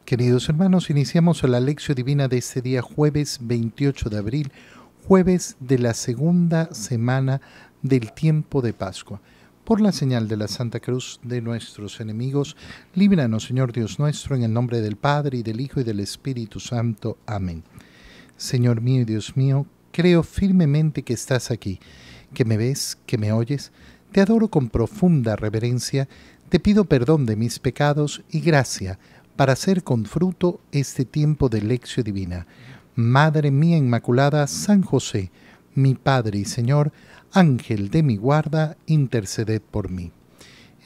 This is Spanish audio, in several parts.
Queridos hermanos, iniciamos la lección divina de este día jueves 28 de abril, jueves de la segunda semana del tiempo de Pascua. Por la señal de la Santa Cruz de nuestros enemigos, líbranos, Señor Dios nuestro, en el nombre del Padre, y del Hijo, y del Espíritu Santo. Amén. Señor mío y Dios mío, creo firmemente que estás aquí, que me ves, que me oyes. Te adoro con profunda reverencia, te pido perdón de mis pecados y gracia para hacer con fruto este tiempo de lección divina. Madre mía Inmaculada, San José, mi Padre y Señor, Ángel de mi guarda, interceded por mí.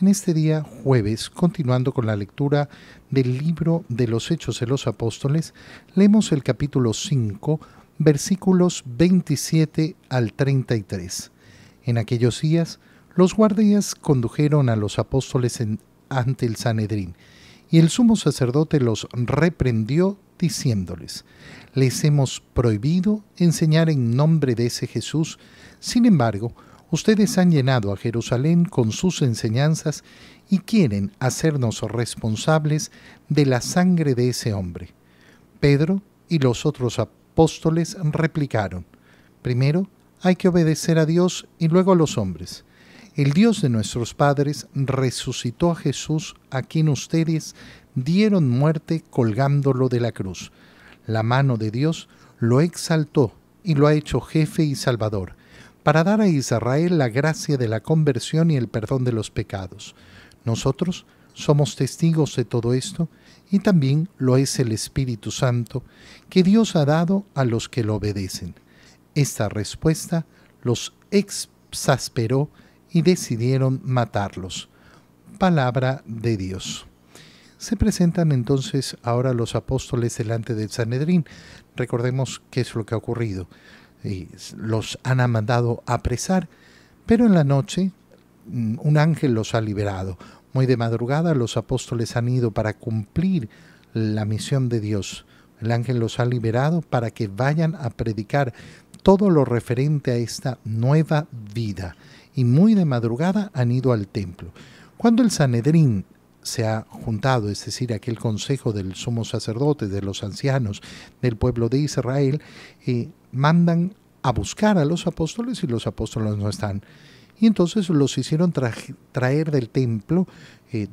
En este día, jueves, continuando con la lectura del libro de los Hechos de los Apóstoles, leemos el capítulo 5, versículos 27 al 33. En aquellos días, los guardias condujeron a los apóstoles ante el Sanedrín, y el sumo sacerdote los reprendió diciéndoles: les hemos prohibido enseñar en nombre de ese Jesús. Sin embargo, ustedes han llenado a Jerusalén con sus enseñanzas y quieren hacernos responsables de la sangre de ese hombre. Pedro y los otros apóstoles replicaron: primero hay que obedecer a Dios y luego a los hombres. El Dios de nuestros padres resucitó a Jesús, a quien ustedes dieron muerte colgándolo de la cruz. La mano de Dios lo exaltó y lo ha hecho jefe y salvador, para dar a Israel la gracia de la conversión y el perdón de los pecados. Nosotros somos testigos de todo esto, y también lo es el Espíritu Santo, que Dios ha dado a los que lo obedecen. Esta respuesta los exasperó y decidieron matarlos. Palabra de Dios. Se presentan entonces ahora los apóstoles delante del Sanedrín. Recordemos qué es lo que ha ocurrido. Los han mandado a apresar, pero en la noche un ángel los ha liberado. Muy de madrugada los apóstoles han ido para cumplir la misión de Dios. El ángel los ha liberado para que vayan a predicar todo lo referente a esta nueva vida. Y muy de madrugada han ido al templo. Cuando el Sanedrín se ha juntado, es decir, aquel consejo del sumo sacerdote, de los ancianos del pueblo de Israel, mandan a buscar a los apóstoles y los apóstoles no están. Y entonces los hicieron traer del templo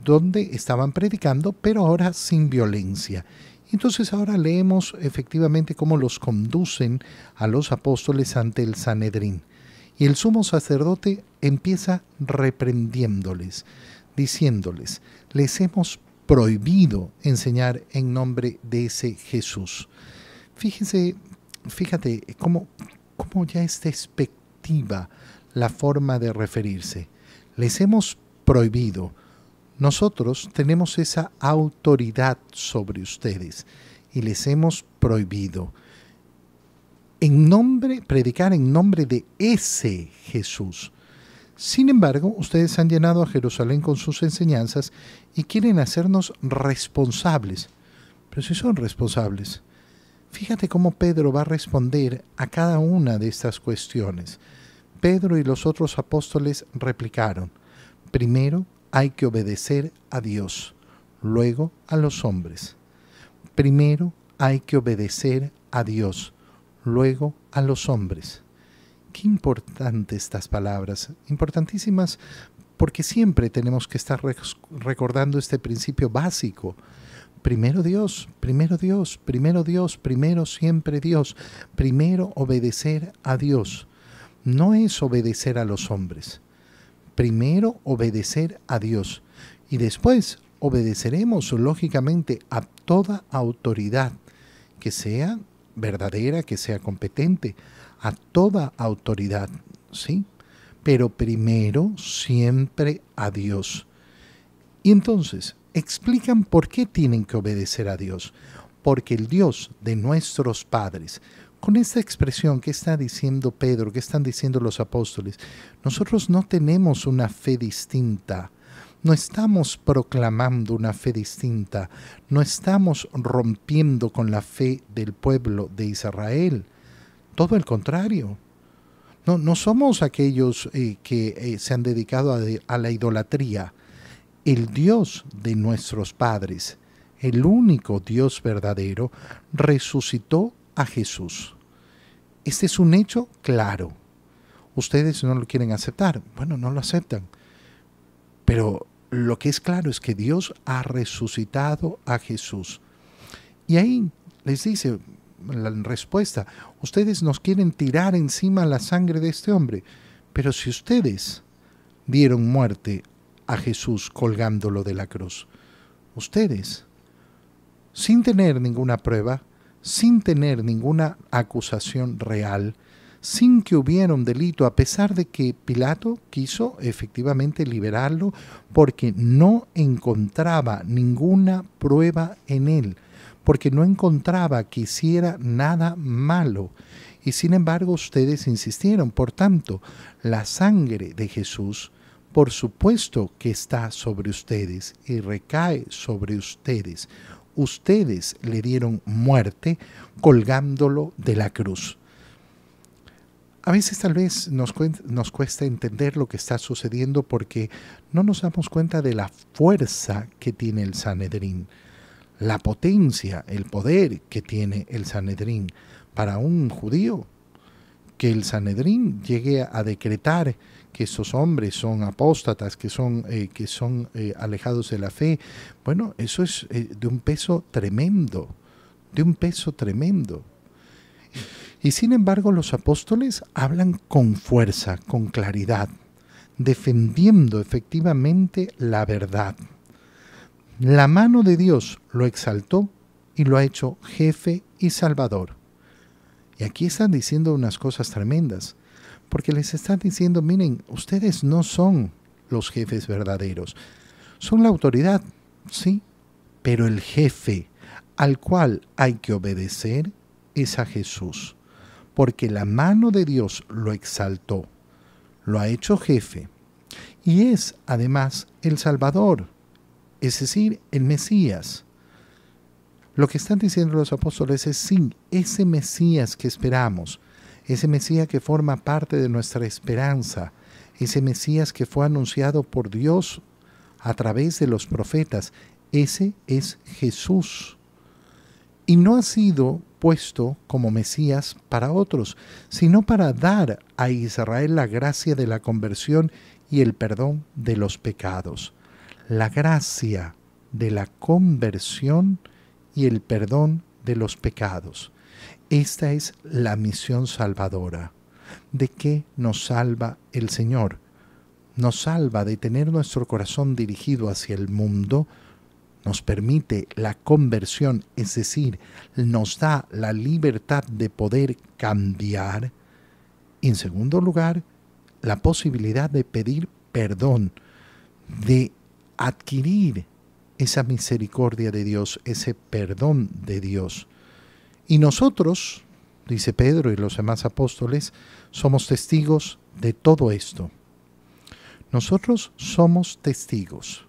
donde estaban predicando, pero ahora sin violencia. Entonces ahora leemos efectivamente cómo los conducen a los apóstoles ante el Sanedrín. Y el sumo sacerdote empieza reprendiéndoles, diciéndoles: les hemos prohibido enseñar en nombre de ese Jesús. Fíjate cómo ya es despectiva la forma de referirse. Les hemos prohibido. Nosotros tenemos esa autoridad sobre ustedes y les hemos prohibido predicar en nombre de ese Jesús. Sin embargo, ustedes han llenado a Jerusalén con sus enseñanzas y quieren hacernos responsables. Pero si son responsables, fíjate cómo Pedro va a responder a cada una de estas cuestiones. Pedro y los otros apóstoles replicaron: primero hay que obedecer a Dios, luego a los hombres. Primero hay que obedecer a Dios, luego a los hombres. Qué importantes estas palabras, importantísimas, porque siempre tenemos que estar recordando este principio básico. Primero Dios, primero Dios, primero Dios, primero siempre Dios. Primero obedecer a Dios. No es obedecer a los hombres. Primero obedecer a Dios. Y después obedeceremos, lógicamente, a toda autoridad que sea verdadera, que sea competente, a toda autoridad, ¿sí? Pero primero siempre a Dios. Y entonces explican por qué tienen que obedecer a Dios. Porque el Dios de nuestros padres, con esta expresión que está diciendo Pedro, que están diciendo los apóstoles, nosotros no tenemos una fe distinta. No estamos proclamando una fe distinta, no estamos rompiendo con la fe del pueblo de Israel. Todo el contrario. No somos aquellos que se han dedicado a la idolatría. El Dios de nuestros padres, el único Dios verdadero, resucitó a Jesús. Este es un hecho claro. Ustedes no lo quieren aceptar. Bueno, no lo aceptan. Pero lo que es claro es que Dios ha resucitado a Jesús. Y ahí les dice la respuesta, ustedes nos quieren tirar encima la sangre de este hombre, pero si ustedes dieron muerte a Jesús colgándolo de la cruz, ustedes, sin tener ninguna prueba, sin tener ninguna acusación real, sin que hubiera un delito, a pesar de que Pilato quiso efectivamente liberarlo porque no encontraba ninguna prueba en él, porque no encontraba que hiciera nada malo. Y sin embargo ustedes insistieron. Por tanto, la sangre de Jesús, por supuesto que está sobre ustedes y recae sobre ustedes. Ustedes le dieron muerte colgándolo de la cruz. A veces tal vez nos cuesta entender lo que está sucediendo porque no nos damos cuenta de la fuerza que tiene el Sanedrín, la potencia, el poder que tiene el Sanedrín. Para un judío, que el Sanedrín llegue a decretar que estos hombres son apóstatas, que son alejados de la fe, bueno, eso es de un peso tremendo, de un peso tremendo. Y sin embargo los apóstoles hablan con fuerza, con claridad, defendiendo efectivamente la verdad. La mano de Dios lo exaltó y lo ha hecho jefe y salvador. Y aquí están diciendo unas cosas tremendas, porque les están diciendo, miren, ustedes no son los jefes verdaderos, son la autoridad, sí, pero el jefe al cual hay que obedecer es a Jesús, porque la mano de Dios lo exaltó, lo ha hecho jefe, y es además el Salvador, es decir, el Mesías. Lo que están diciendo los apóstoles es sí, ese Mesías que esperamos, ese Mesías que forma parte de nuestra esperanza, ese Mesías que fue anunciado por Dios a través de los profetas, ese es Jesús. Y no ha sido puesto como Mesías para otros, sino para dar a Israel la gracia de la conversión y el perdón de los pecados. La gracia de la conversión y el perdón de los pecados. Esta es la misión salvadora. ¿De qué nos salva el Señor? Nos salva de tener nuestro corazón dirigido hacia el mundo, nos permite la conversión, es decir, nos da la libertad de poder cambiar. Y en segundo lugar, la posibilidad de pedir perdón, de adquirir esa misericordia de Dios, ese perdón de Dios. Y nosotros, dice Pedro y los demás apóstoles, somos testigos de todo esto. Nosotros somos testigos.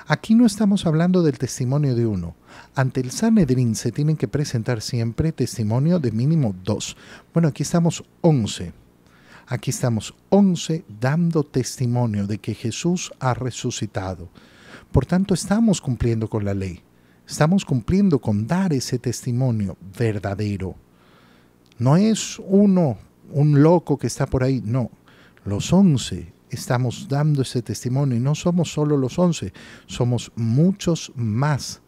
Aquí no estamos hablando del testimonio de uno. Ante el Sanedrín se tienen que presentar siempre testimonio de mínimo 2. Bueno, aquí estamos 11. Aquí estamos 11 dando testimonio de que Jesús ha resucitado. Por tanto, estamos cumpliendo con la ley. Estamos cumpliendo con dar ese testimonio verdadero. No es uno, un loco que está por ahí, no. Los 11 estamos dando ese testimonio y no somos solo los 11, somos muchos más.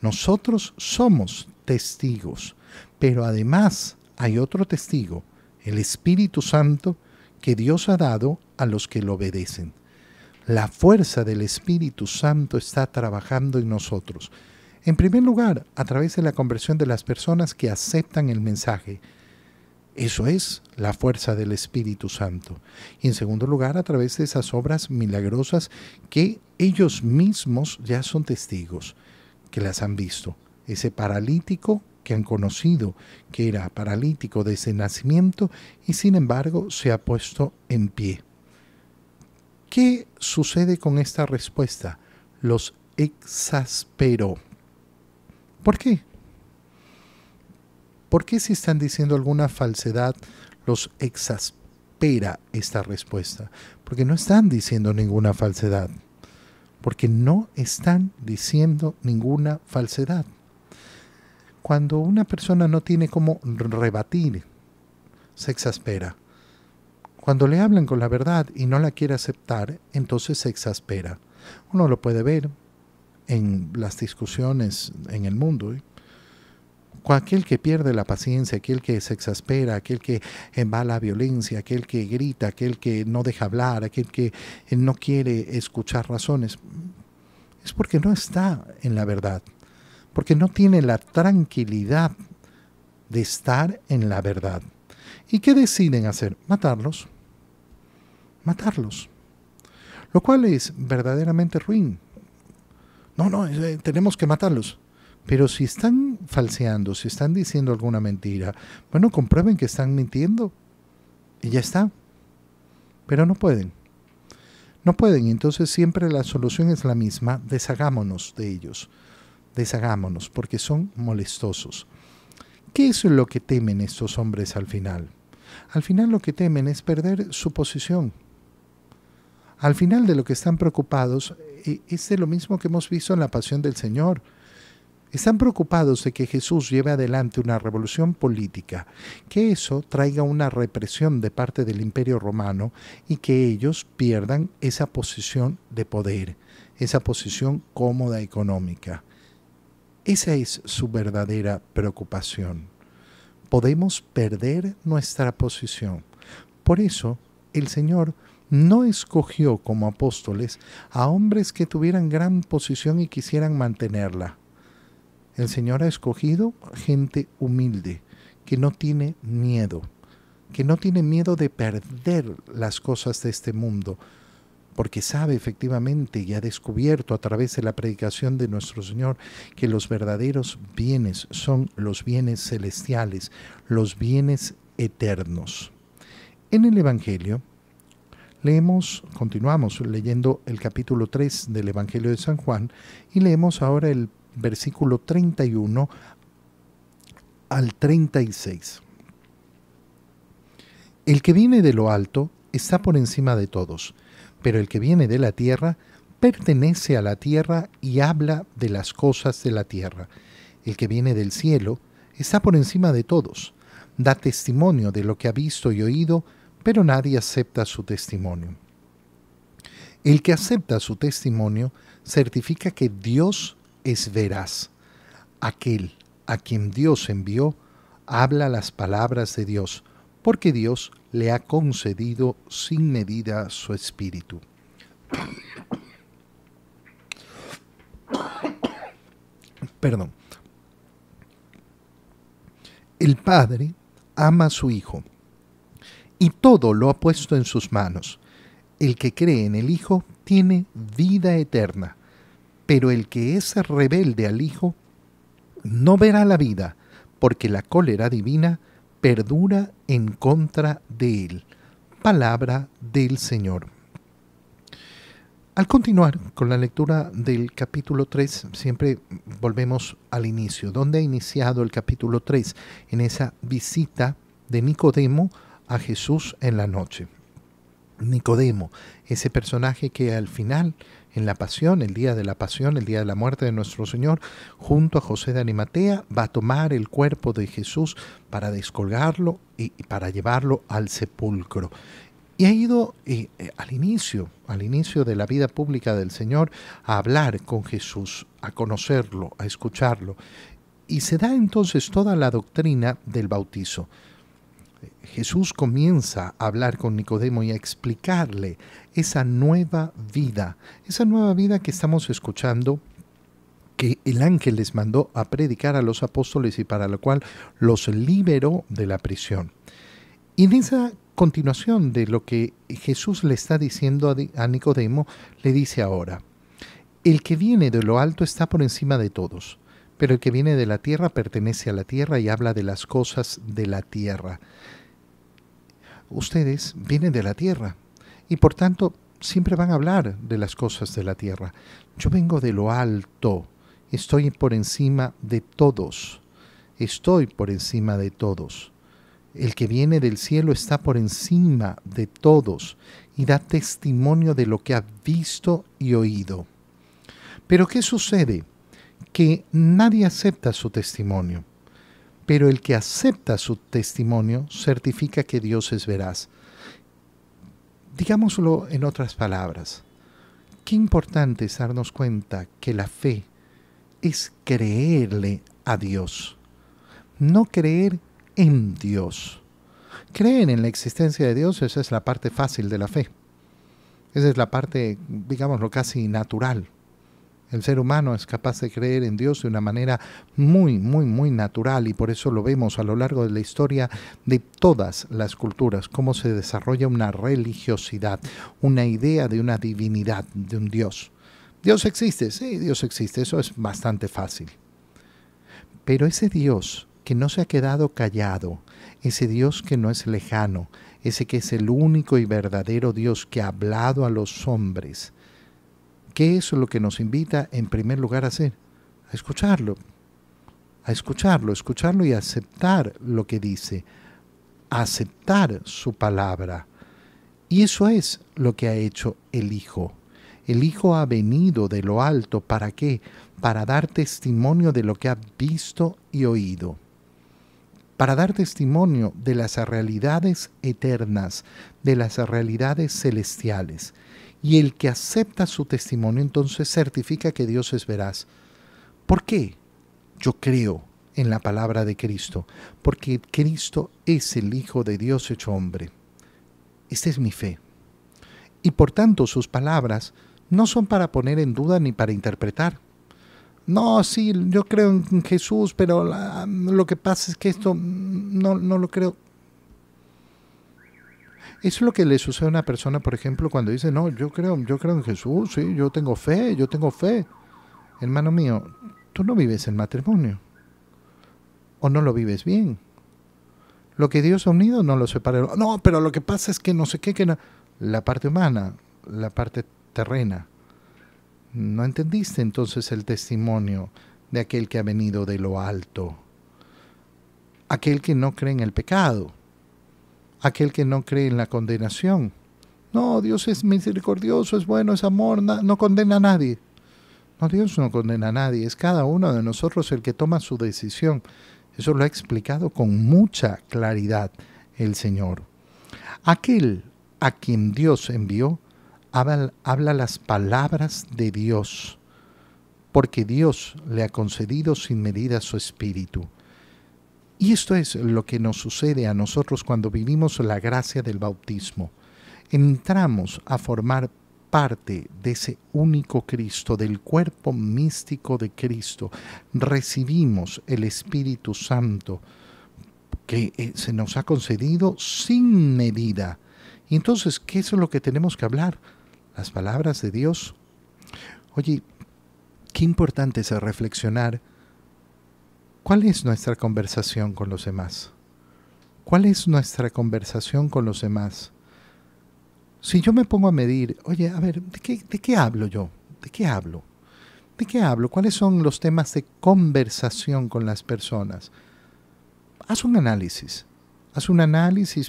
Nosotros somos testigos, pero además hay otro testigo, el Espíritu Santo que Dios ha dado a los que lo obedecen. La fuerza del Espíritu Santo está trabajando en nosotros. En primer lugar, a través de la conversión de las personas que aceptan el mensaje. Eso es la fuerza del Espíritu Santo. Y en segundo lugar, a través de esas obras milagrosas que ellos mismos ya son testigos, que las han visto. Ese paralítico que han conocido, que era paralítico desde el nacimiento y sin embargo se ha puesto en pie. ¿Qué sucede con esta respuesta? Los exasperó. ¿Por qué? ¿Por qué si están diciendo alguna falsedad los exaspera esta respuesta? Porque no están diciendo ninguna falsedad. porque no están diciendo ninguna falsedad. Cuando una persona no tiene cómo rebatir, se exaspera. Cuando le hablan con la verdad y no la quiere aceptar, entonces se exaspera. Uno lo puede ver en las discusiones en el mundo. Aquel que pierde la paciencia, aquel que se exaspera, aquel que va a la violencia, aquel que grita, aquel que no deja hablar, aquel que no quiere escuchar razones, es porque no está en la verdad, porque no tiene la tranquilidad de estar en la verdad. ¿Y qué deciden hacer? Matarlos. Matarlos. Lo cual es verdaderamente ruin. No, tenemos que matarlos. Pero si están falseando, si están diciendo alguna mentira, bueno, comprueben que están mintiendo y ya está. Pero no pueden. No pueden, entonces siempre la solución es la misma: deshagámonos de ellos. Deshagámonos, porque son molestosos. ¿Qué es lo que temen estos hombres al final? Al final lo que temen es perder su posición. Al final de lo que están preocupados es de lo mismo que hemos visto en la pasión del Señor. Están preocupados de que Jesús lleve adelante una revolución política, que eso traiga una represión de parte del Imperio Romano y que ellos pierdan esa posición de poder, esa posición cómoda económica. Esa es su verdadera preocupación. Podemos perder nuestra posición. Por eso el Señor no escogió como apóstoles a hombres que tuvieran gran posición y quisieran mantenerla. El Señor ha escogido gente humilde, que no tiene miedo de perder las cosas de este mundo, porque sabe efectivamente y ha descubierto a través de la predicación de nuestro Señor que los verdaderos bienes son los bienes celestiales, los bienes eternos. En el Evangelio continuamos leyendo el capítulo 3 del Evangelio de San Juan y leemos ahora el versículo 31 al 36. El que viene de lo alto está por encima de todos, pero el que viene de la tierra pertenece a la tierra y habla de las cosas de la tierra. El que viene del cielo está por encima de todos, da testimonio de lo que ha visto y oído, pero nadie acepta su testimonio. El que acepta su testimonio certifica que Dios es veraz. Aquel a quien Dios envió habla las palabras de Dios, porque Dios le ha concedido sin medida su espíritu. Perdón. El Padre ama a su Hijo y todo lo ha puesto en sus manos. El que cree en el Hijo tiene vida eterna, pero el que es rebelde al Hijo no verá la vida, porque la cólera divina perdura en contra de él. Palabra del Señor. Al continuar con la lectura del capítulo 3, siempre volvemos al inicio. ¿Dónde ha iniciado el capítulo 3? En esa visita de Nicodemo a Jesús en la noche. Nicodemo, ese personaje que al final, en la pasión, el día de la pasión, el día de la muerte de nuestro Señor, junto a José de Arimatea, va a tomar el cuerpo de Jesús para descolgarlo y para llevarlo al sepulcro. Y ha ido al inicio de la vida pública del Señor, a hablar con Jesús, a conocerlo, a escucharlo. Y se da entonces toda la doctrina del bautizo. Jesús comienza a hablar con Nicodemo y a explicarle esa nueva vida que estamos escuchando, que el ángel les mandó a predicar a los apóstoles y para lo cual los liberó de la prisión. Y en esa continuación de lo que Jesús le está diciendo a Nicodemo, le dice ahora: el que viene de lo alto está por encima de todos, pero el que viene de la tierra pertenece a la tierra y habla de las cosas de la tierra. Ustedes vienen de la tierra y por tanto siempre van a hablar de las cosas de la tierra. Yo vengo de lo alto, estoy por encima de todos, estoy por encima de todos. El que viene del cielo está por encima de todos y da testimonio de lo que ha visto y oído. Pero ¿qué sucede? Que nadie acepta su testimonio. Pero el que acepta su testimonio certifica que Dios es veraz. Digámoslo en otras palabras. Qué importante es darnos cuenta que la fe es creerle a Dios, no creer en Dios. Creer en la existencia de Dios, esa es la parte fácil de la fe. Esa es la parte, digámoslo, casi natural. El ser humano es capaz de creer en Dios de una manera muy, muy, muy natural, y por eso lo vemos a lo largo de la historia de todas las culturas, cómo se desarrolla una religiosidad, una idea de una divinidad, de un Dios. ¿Dios existe? Sí, Dios existe, eso es bastante fácil. Pero ese Dios que no se ha quedado callado, ese Dios que no es lejano, ese que es el único y verdadero Dios que ha hablado a los hombres, ¿qué es lo que nos invita en primer lugar a hacer? A escucharlo y a aceptar lo que dice, a aceptar su palabra. Y eso es lo que ha hecho el Hijo. El Hijo ha venido de lo alto, ¿para qué? Para dar testimonio de lo que ha visto y oído. Para dar testimonio de las realidades eternas, de las realidades celestiales. Y el que acepta su testimonio entonces certifica que Dios es veraz. ¿Por qué? Yo creo en la palabra de Cristo, porque Cristo es el Hijo de Dios hecho hombre. Esta es mi fe. Y por tanto sus palabras no son para poner en duda ni para interpretar. No, sí, yo creo en Jesús, pero lo que pasa es que esto no lo creo. Eso es lo que le sucede a una persona, por ejemplo, cuando dice, no, yo creo en Jesús, sí, yo tengo fe. Hermano mío, tú no vives el matrimonio. O no lo vives bien. Lo que Dios ha unido no lo separa. No, pero lo que pasa es que no sé qué, que no. La parte humana, la parte terrena. No entendiste entonces el testimonio de aquel que ha venido de lo alto. Aquel que no cree en el pecado. Aquel que no cree en la condenación. No, Dios es misericordioso, es bueno, es amor, no condena a nadie. No, Dios no condena a nadie, es cada uno de nosotros el que toma su decisión. Eso lo ha explicado con mucha claridad el Señor. Aquel a quien Dios envió habla las palabras de Dios, porque Dios le ha concedido sin medida su espíritu. Y esto es lo que nos sucede a nosotros cuando vivimos la gracia del bautismo. Entramos a formar parte de ese único Cristo, del cuerpo místico de Cristo. Recibimos el Espíritu Santo que se nos ha concedido sin medida. Y entonces, ¿qué es lo que tenemos que hablar? Las palabras de Dios. Oye, qué importante es reflexionar. ¿Cuál es nuestra conversación con los demás? ¿Cuál es nuestra conversación con los demás? Si yo me pongo a medir, oye, a ver, ¿de qué hablo yo? ¿De qué hablo? ¿De qué hablo? ¿Cuáles son los temas de conversación con las personas? Haz un análisis.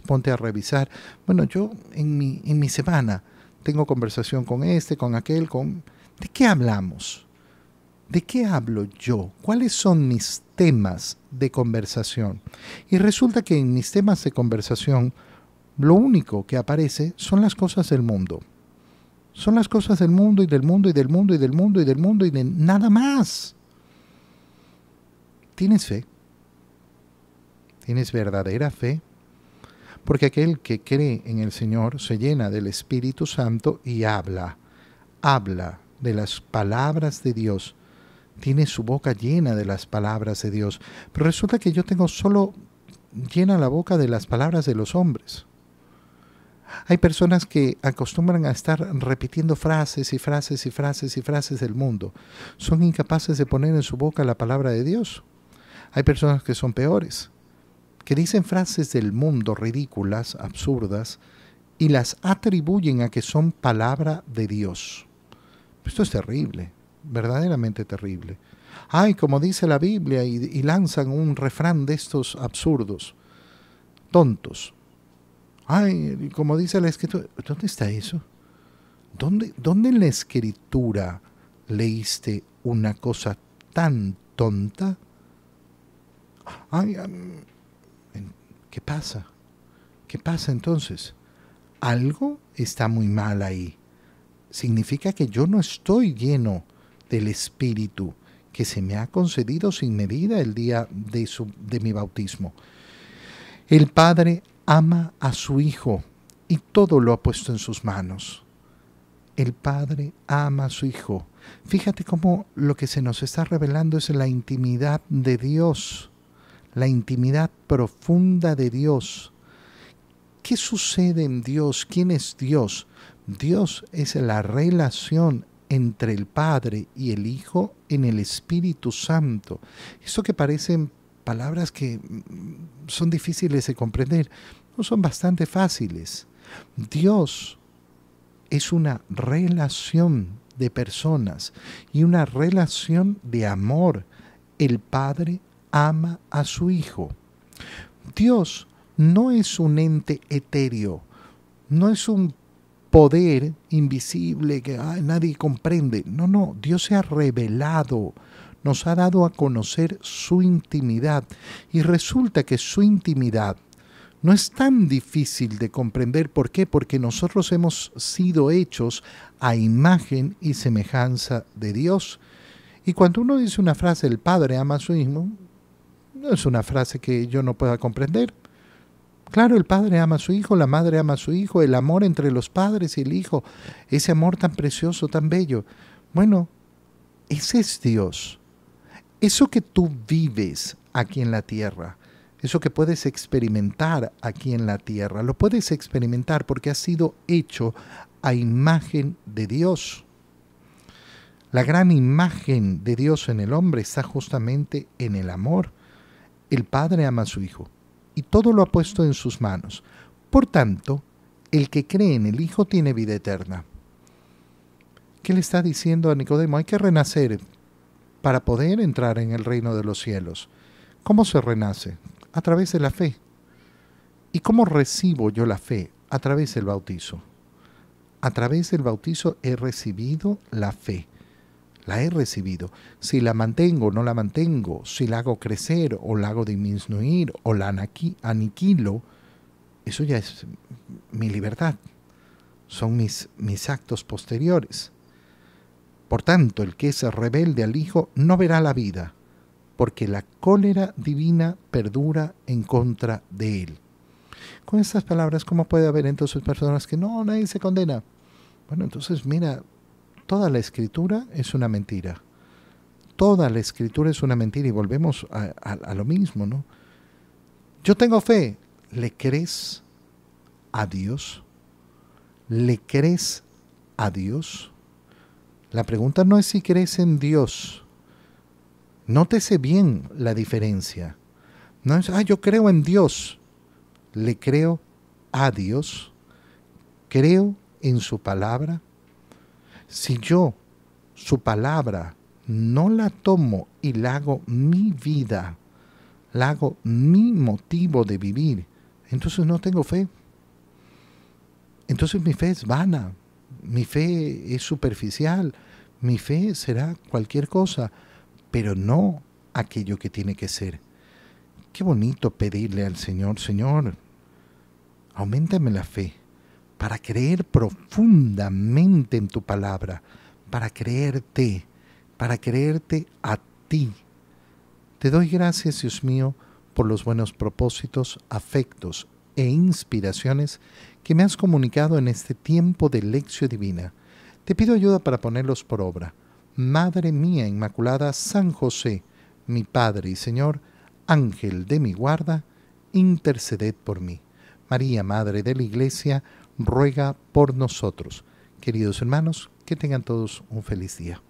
Ponte a revisar. Bueno, yo en mi semana tengo conversación con con aquel, ¿de qué hablamos? ¿De qué hablo yo? ¿Cuáles son mis temas de conversación? Y resulta que en mis temas de conversación, lo único que aparece son las cosas del mundo. Son las cosas del mundo y del mundo y del mundo y del mundo y del mundo y de nada más. ¿Tienes fe? ¿Tienes verdadera fe? Porque aquel que cree en el Señor se llena del Espíritu Santo y habla de las palabras de Dios. Tiene su boca llena de las palabras de Dios. Pero resulta que yo tengo solo llena la boca de las palabras de los hombres. Hay personas que acostumbran a estar repitiendo frases y frases y frases y frases del mundo. Son incapaces de poner en su boca la palabra de Dios. Hay personas que son peores, que dicen frases del mundo ridículas, absurdas, y las atribuyen a que son palabra de Dios. Esto es terrible, verdaderamente terrible. Ay, como dice la Biblia, y lanzan un refrán de estos absurdos, tontos. Ay, como dice la Escritura, ¿dónde está eso? ¿Dónde en la Escritura leíste una cosa tan tonta? Ay, ¿qué pasa? ¿Qué pasa entonces? Algo está muy mal ahí. Significa que yo no estoy lleno del Espíritu que se me ha concedido sin medida el día de mi bautismo. El Padre ama a su Hijo y todo lo ha puesto en sus manos. El Padre ama a su Hijo. Fíjate cómo lo que se nos está revelando es la intimidad de Dios, la intimidad profunda de Dios. ¿Qué sucede en Dios? ¿Quién es Dios? Dios es la relación entre el Padre y el Hijo en el Espíritu Santo. Esto que parecen palabras que son difíciles de comprender, no son bastante fáciles. Dios es una relación de personas y una relación de amor. El Padre ama a su Hijo. Dios no es un ente etéreo, no es un poder invisible que nadie comprende. No, Dios se ha revelado, nos ha dado a conocer su intimidad. Y resulta que su intimidad no es tan difícil de comprender. ¿Por qué? Porque nosotros hemos sido hechos a imagen y semejanza de Dios. Y cuando uno dice una frase, el Padre ama a su Hijo, no es una frase que yo no pueda comprender. Claro, el Padre ama a su Hijo, la Madre ama a su Hijo, el amor entre los padres y el Hijo, ese amor tan precioso, tan bello. Bueno, ese es Dios. Eso que tú vives aquí en la tierra, eso que puedes experimentar aquí en la tierra, lo puedes experimentar porque has sido hecho a imagen de Dios. La gran imagen de Dios en el hombre está justamente en el amor. El Padre ama a su Hijo y todo lo ha puesto en sus manos. Por tanto, el que cree en el Hijo tiene vida eterna. ¿Qué le está diciendo a Nicodemo? Hay que renacer para poder entrar en el reino de los cielos. ¿Cómo se renace? A través de la fe. ¿Y cómo recibo yo la fe? A través del bautizo. A través del bautizo he recibido la fe. La he recibido. Si la mantengo o no la mantengo, si la hago crecer o la hago disminuir o la aniquilo, eso ya es mi libertad. Son mis actos posteriores. Por tanto, el que es rebelde al Hijo no verá la vida, porque la cólera divina perdura en contra de él. Con estas palabras, ¿cómo puede haber entonces personas que no, nadie se condena? Bueno, entonces mira, toda la Escritura es una mentira. Toda la Escritura es una mentira y volvemos a lo mismo, ¿no? Yo tengo fe. ¿Le crees a Dios? ¿Le crees a Dios? La pregunta no es si crees en Dios. Nótese bien la diferencia. No es, yo creo en Dios. ¿Le creo a Dios? ¿Creo en su palabra? Si yo, su palabra, no la tomo y la hago mi vida, la hago mi motivo de vivir, entonces no tengo fe. Entonces mi fe es vana, mi fe es superficial, mi fe será cualquier cosa, pero no aquello que tiene que ser. Qué bonito pedirle al Señor, Señor, auméntame la fe para creer profundamente en tu palabra, para creerte a ti. Te doy gracias, Dios mío, por los buenos propósitos, afectos e inspiraciones que me has comunicado en este tiempo de lección divina. Te pido ayuda para ponerlos por obra. Madre mía Inmaculada, San José, mi Padre y Señor, Ángel de mi guarda, interceded por mí. María, Madre de la Iglesia, ruega por nosotros. Queridos hermanos, que tengan todos un feliz día.